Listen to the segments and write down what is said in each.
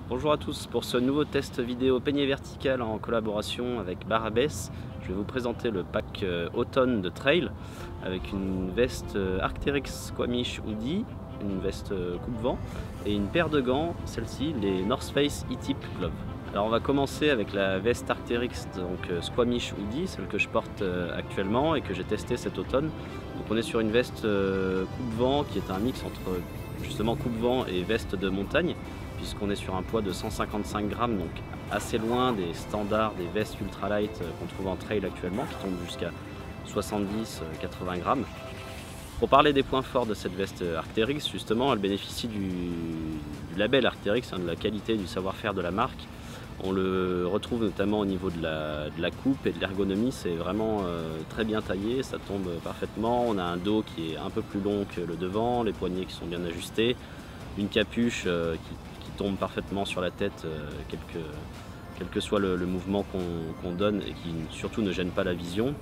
Bonjour à tous, pour ce nouveau test vidéo peignée verticale en collaboration avec Barabès, je vais vous présenter le pack automne de trail avec une veste Arc'teryx Squamish Hoodie, une veste coupe-vent et une paire de gants, celle-ci les North Face E-Tip Glove. Alors on va commencer avec la veste Arc'teryx Squamish Hoodie, celle que je porte actuellement et que j'ai testée cet automne. Donc on est sur une veste coupe-vent qui est un mix entre justement coupe-vent et veste de montagne, puisqu'on est sur un poids de 155 grammes, donc assez loin des standards des vestes ultralight qu'on trouve en trail actuellement, qui tombent jusqu'à 70-80 grammes. Pour parler des points forts de cette veste Arc'teryx, justement, elle bénéficie du label Arc'teryx, de la qualité du savoir-faire de la marque. On le retrouve notamment au niveau de la coupe et de l'ergonomie, c'est vraiment très bien taillé, ça tombe parfaitement. On a un dos qui est un peu plus long que le devant, les poignets qui sont bien ajustés, une capuche qui tombe parfaitement sur la tête, quel que soit le mouvement qu'on donne, et qui surtout ne gêne pas la vision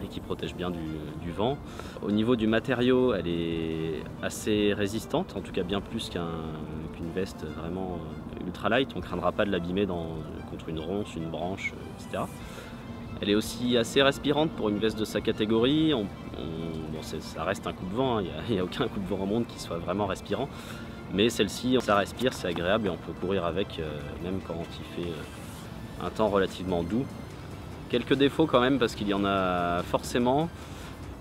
et qui protège bien du vent. Au niveau du matériau, elle est assez résistante, en tout cas bien plus qu'une veste vraiment ultralight. On ne craindra pas de l'abîmer contre une ronce, une branche, etc. Elle est aussi assez respirante pour une veste de sa catégorie. Ça reste un coupe-vent, hein. Il n'y a aucun coupe-vent au monde qui soit vraiment respirant. Mais celle-ci, ça respire, c'est agréable et on peut courir avec même quand il fait un temps relativement doux. Quelques défauts quand même parce qu'il y en a forcément.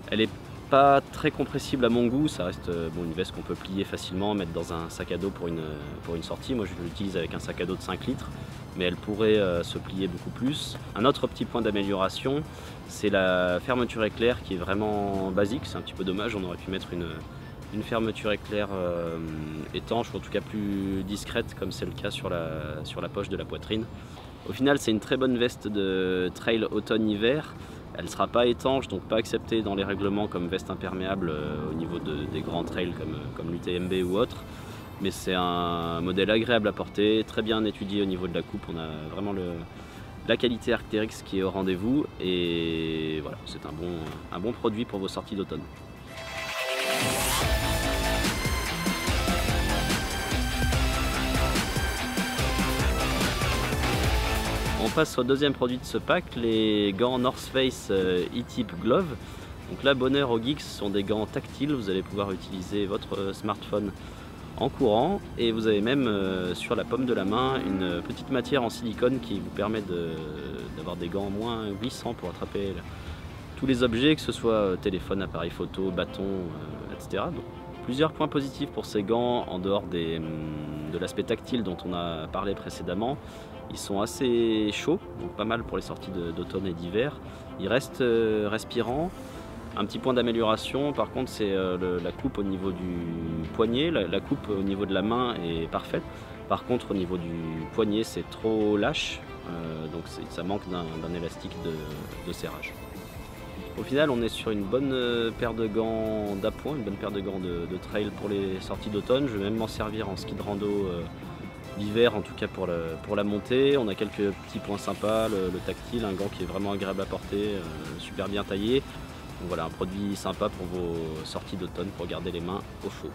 Elle n'est pas très compressible à mon goût, ça reste une veste qu'on peut plier facilement, mettre dans un sac à dos pour une sortie. Moi je l'utilise avec un sac à dos de 5 litres, mais elle pourrait se plier beaucoup plus. Un autre petit point d'amélioration, c'est la fermeture éclair qui est vraiment basique, c'est un petit peu dommage, on aurait pu mettre une fermeture éclair étanche, ou en tout cas plus discrète comme c'est le cas sur la poche de la poitrine. Au final, c'est une très bonne veste de trail automne-hiver. Elle ne sera pas étanche, donc pas acceptée dans les règlements comme veste imperméable au niveau des grands trails comme l'UTMB ou autre. Mais c'est un modèle agréable à porter, très bien étudié au niveau de la coupe. On a vraiment la qualité Arc'teryx qui est au rendez-vous. Et voilà, c'est un bon produit pour vos sorties d'automne. On passe au deuxième produit de ce pack, les gants North Face E-Tip Glove. Donc là, bonheur aux geeks, ce sont des gants tactiles, vous allez pouvoir utiliser votre smartphone en courant et vous avez même sur la paume de la main une petite matière en silicone qui vous permet d'avoir des gants moins glissants pour attraper tous les objets, que ce soit téléphone, appareil photo, bâton, etc. Donc, plusieurs points positifs pour ces gants en dehors de l'aspect tactile dont on a parlé précédemment. Ils sont assez chauds, donc pas mal pour les sorties d'automne et d'hiver. Ils restent respirants. Un petit point d'amélioration par contre, c'est la coupe au niveau du poignet. La coupe au niveau de la main est parfaite. Par contre au niveau du poignet c'est trop lâche, donc ça manque d'un élastique de serrage. Au final, on est sur une bonne paire de gants d'appoint, une bonne paire de gants de trail pour les sorties d'automne. Je vais même m'en servir en ski de rando l'hiver, en tout cas pour la montée. On a quelques petits points sympas, le tactile, un gant qui est vraiment agréable à porter, super bien taillé. Donc voilà, un produit sympa pour vos sorties d'automne pour garder les mains au chaud.